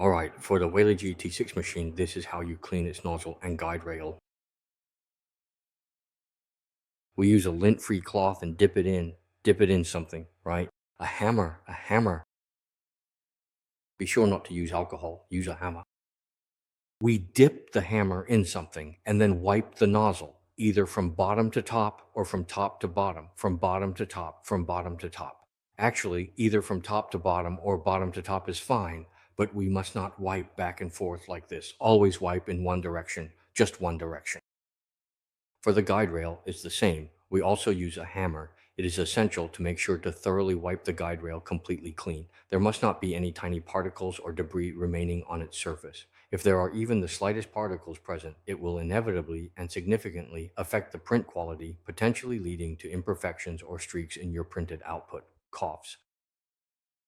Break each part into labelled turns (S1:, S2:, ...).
S1: Alright, for the Videojet T6 machine, this is how you clean its nozzle and guide rail. We use a lint-free cloth and dip it in something, right? A hammer. Be sure not to use alcohol, use a hammer. We dip the hammer in something and then wipe the nozzle, either from bottom to top or from top to bottom, from bottom to top, from bottom to top. Actually, either from top to bottom or bottom to top is fine, but we must not wipe back and forth like this. Always wipe in one direction, just one direction. For the guide rail, it's the same. We also use a hammer. It is essential to make sure to thoroughly wipe the guide rail completely clean. There must not be any tiny particles or debris remaining on its surface. If there are even the slightest particles present, it will inevitably and significantly affect the print quality, potentially leading to imperfections or streaks in your printed output. Coughs.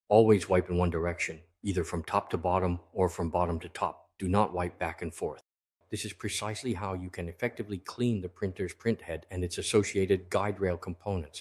S1: Always wipe in one direction, either from top to bottom or from bottom to top. Do not wipe back and forth. This is precisely how you can effectively clean the printer's print head and its associated guide rail components.